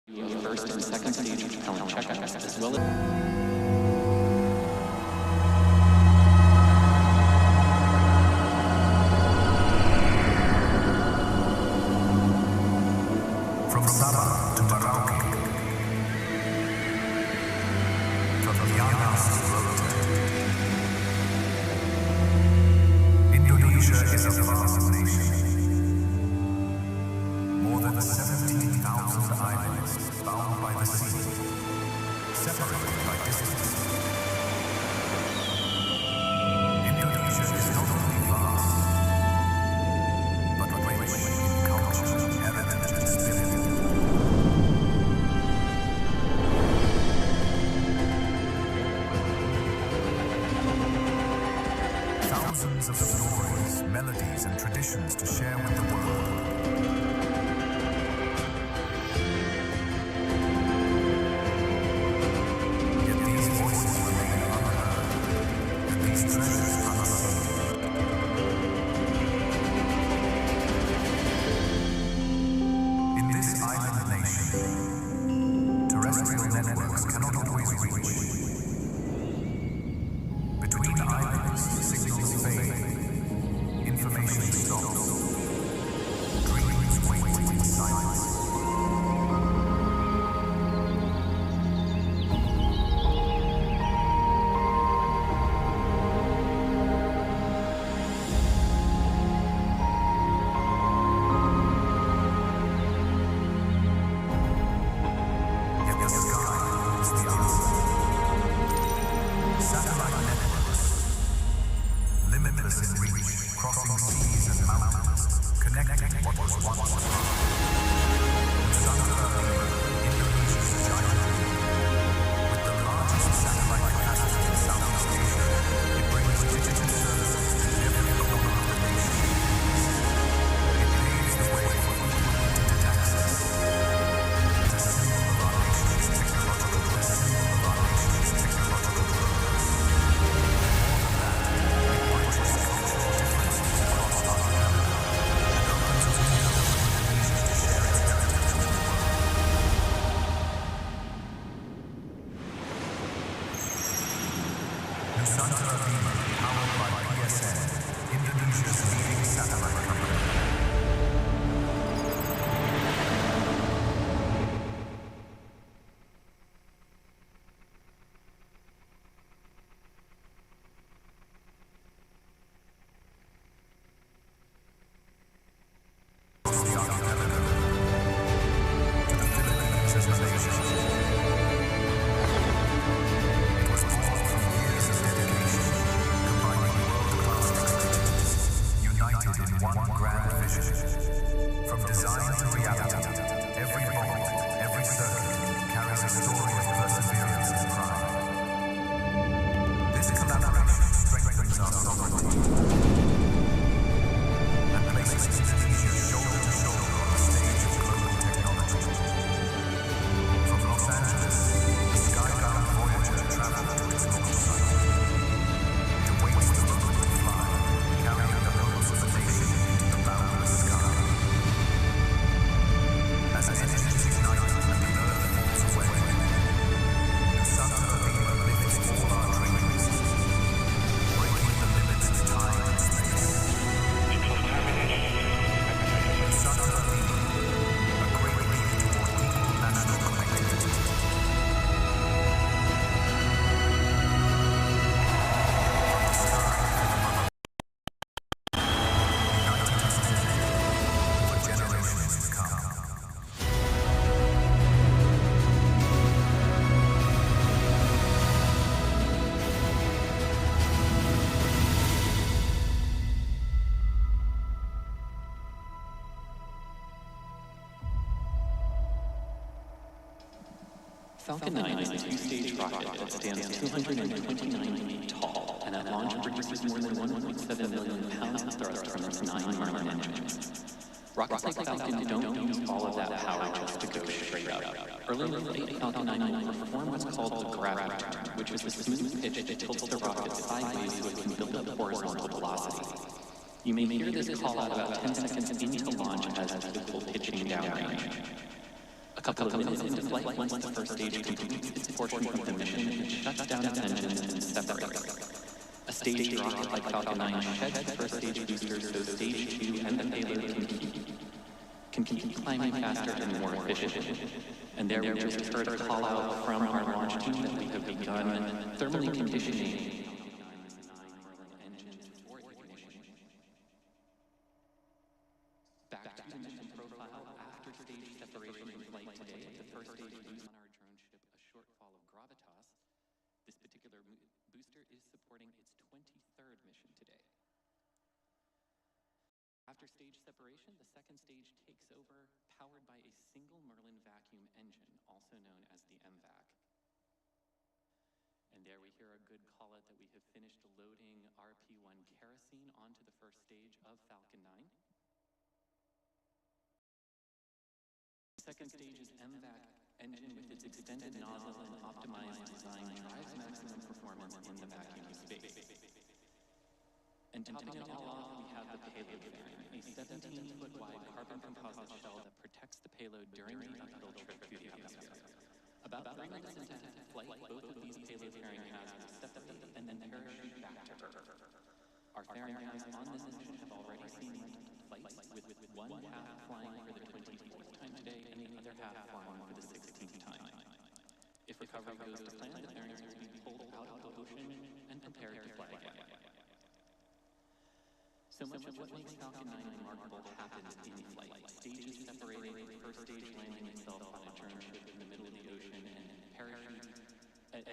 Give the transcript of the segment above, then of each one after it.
First and second stage of Peluncuran, as well as Indonesia is a vast nation. More than 17,000 islands bound by the sea, separated by distance. Indonesia is not only vast, but rich in culture, heritage, and spirit. Thousands of stories, melodies, and traditions to share with the world. Yet these voices remain unheard, and these treasures unseen. In this island nation, terrestrial networks cannot always reach. Between islands, signals fade, information stops, dreams wait in silence. Yet the sky holds the answer. Satellite networks, limitless in reach, crossing seas and mountains, connecting what was once far. Nusantara, Lima, Indonesia's giant. With the largest satellite capacity in Southeast Asia, it brings digital services to every corner of the nation. It paves the way for equal internet access. It's a symbol of our nation's technological growth. Nusantara Lima, powered by PSN, Indonesia's leading satellite company. Across the archipelago, to the Philippines and Malaysia. It was born from years of dedication, combining world-class expertise, united in one grand vision. From design to reality, every bolt, every circuit carries a story of perseverance and pride. This collaboration strengthens our sovereignty and places Indonesia shoulder to shoulder on the stage of global technology. From Los Angeles, the skybound Voyager traveled to its launch site. It awaits the moment to fly, carrying the hopes of the nation into the boundless sky. As energies ignite and the Earth falls away, Nusantara Lima lifts all our dreams, breaking the limits of time and space. Nusantara Lima, a great leap toward equal national connectivity. Uniting us today for generations to come. Falcon 9 is a two-stage rocket that stands 229 feet tall and at launch produces more than 1.7 million pounds of thrust from its 9 Marlin engines. Rockets like Falcon don't use all of that power just to go straight up. Early in the flight, Falcon 9 will perform what's called a gravity turn, which is a smooth pitch that tilts the rocket sideways so it can build up horizontal velocity. You may hear this call out about 10 seconds into launch as it's pitching downrange. couple of minutes into flight, once the first stage completes its portion of the mission, it shuts down its engines and separates. A staged rocket like Falcon 9 sheds the first stage booster so stage 2 and the payload can keep climbing faster and more efficiently. And there we just heard a call out from our launch team that we have begun thermally conditioning engines for ignition. Back to the mission profile after stage separation in flight today. The first stage boost on our drone ship, a shortfall of gravitas. This particular booster is supporting its 23rd mission today. After stage separation, the second stage takes over, powered by a single Merlin vacuum engine, also known as the MVAC. And there we hear a good call out that we have finished loading RP-1 kerosene onto the first stage of Falcon 9. The second stage's MVAC engine with its extended nozzle and optimized design drives maximum performance in the vacuum space. And topping it all off, we have the payload fairing, a 17-foot wide carbon composite shell that protects the payload during the uphill trip through the atmosphere. About 3 minutes into flight, both of these payload fairing halves will separate and then parachute back to Earth. Our fairing halves on this mission have already seen multiple flights, with one half flying for the 24th time today and the other half flying for the 16th time. If recovery goes to plan, the fairings will be pulled out of the ocean and prepared to fly again. So much of what makes Falcon 9 remarkable happens in flight. Stages separating, the first stage landing itself on a drone ship in the middle of the ocean, and parachutes, as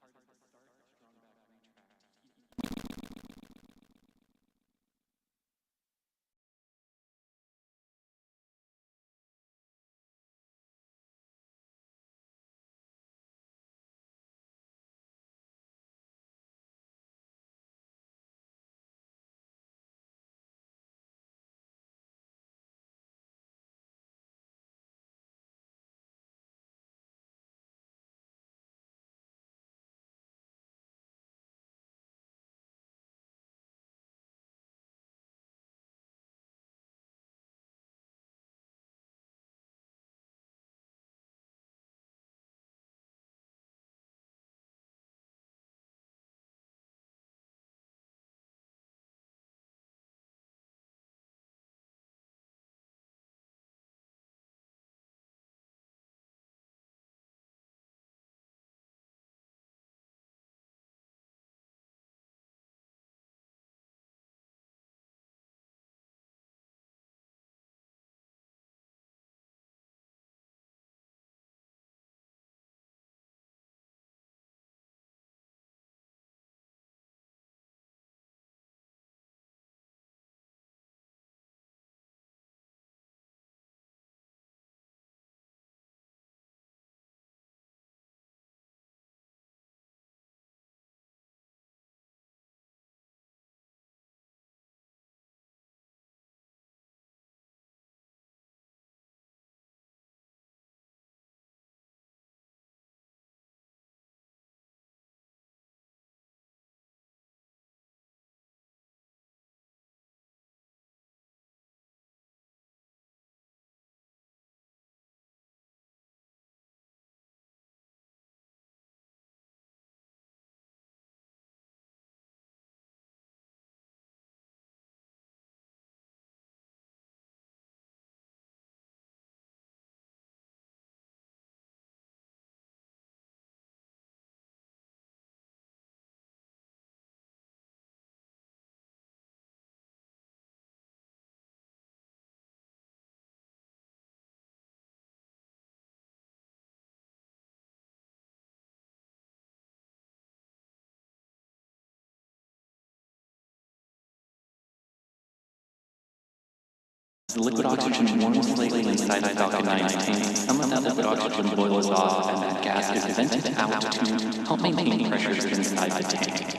part of the start, strong back retract. As the liquid oxygen warms slightly inside the Falcon 9 tank, some of that liquid oxygen boils off and that gas is vented out to help maintain pressures inside the tank.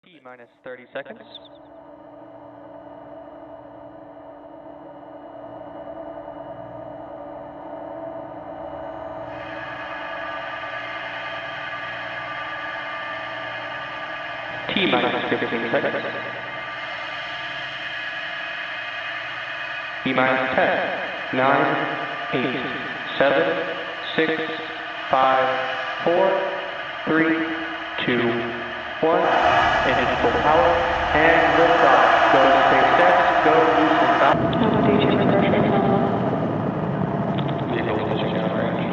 T minus 30 seconds. T minus 15 seconds. T minus 10, 9, 8, 7, 6, 5, 4, 3, 2, 1. Engine full power, and liftoff. Go SpaceX, go Nusantara. Vehicle pushing downrange.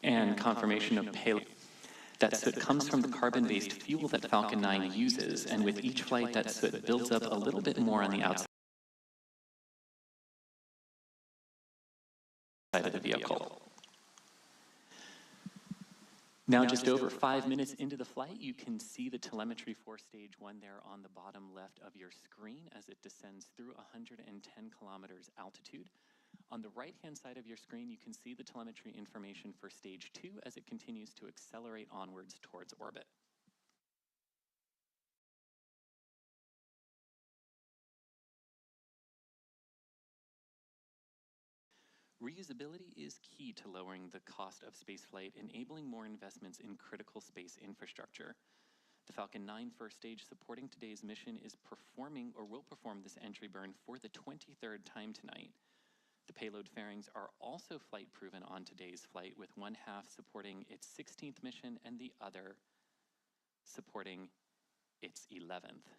And confirmation of payload. That soot comes from the carbon-based fuel that Falcon 9 uses, and with each flight that soot builds up a little bit more on the outside of the vehicle. Now, just over 5 minutes into the flight, you can see the telemetry for stage 1 there on the bottom left of your screen as it descends through 110 kilometers altitude. On the right-hand side of your screen, you can see the telemetry information for stage 2 as it continues to accelerate onwards towards orbit. Reusability is key to lowering the cost of spaceflight, enabling more investments in critical space infrastructure. The Falcon 9 first stage supporting today's mission is performing or will perform this entry burn for the 23rd time tonight. The payload fairings are also flight proven on today's flight, with one half supporting its 16th mission and the other supporting its 11th.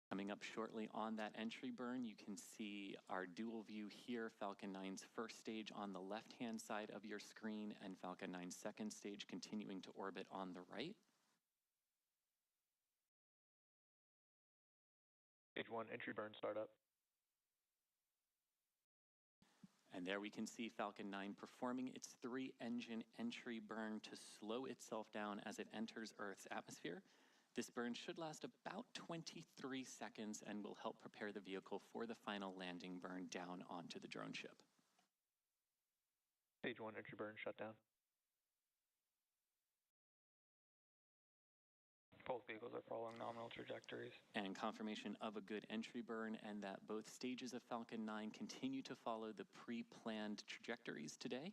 Coming up shortly on that entry burn, you can see our dual view here, Falcon 9's first stage on the left-hand side of your screen and Falcon 9's second stage continuing to orbit on the right. Stage 1 entry burn startup. And there we can see Falcon 9 performing its 3-engine entry burn to slow itself down as it enters Earth's atmosphere. This burn should last about 23 seconds and will help prepare the vehicle for the final landing burn down onto the drone ship. Stage 1 entry burn shutdown. Both vehicles are following nominal trajectories. And confirmation of a good entry burn and that both stages of Falcon 9 continue to follow the pre-planned trajectories today.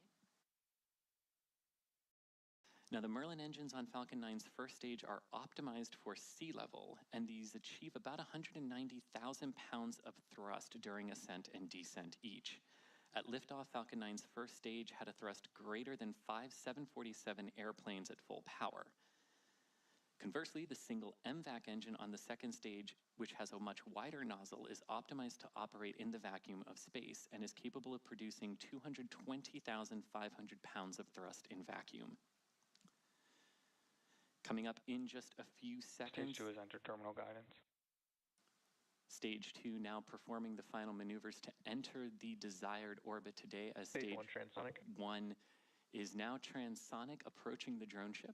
Now, the Merlin engines on Falcon 9's first stage are optimized for sea level, and these achieve about 190,000 pounds of thrust during ascent and descent each. At liftoff, Falcon 9's first stage had a thrust greater than 5 747 airplanes at full power. Conversely, the single MVAC engine on the second stage, which has a much wider nozzle, is optimized to operate in the vacuum of space and is capable of producing 220,500 pounds of thrust in vacuum. Coming up in just a few seconds. Stage 2 is enter terminal guidance. Stage 2 now performing the final maneuvers to enter the desired orbit today as Stage 1 transonic. 1 is now transonic, approaching the drone ship.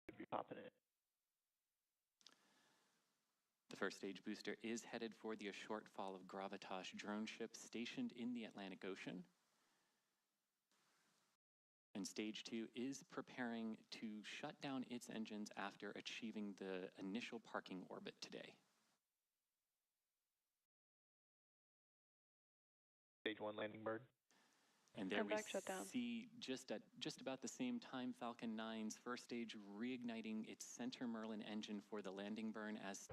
Should be popping it. first stage booster is headed for the shortfall of Gravitas drone ships stationed in the Atlantic Ocean. And stage 2 is preparing to shut down its engines after achieving the initial parking orbit today. Stage 1 landing bird. And there we shutdown. see just about the same time Falcon 9's first stage reigniting its center Merlin engine for the landing burn as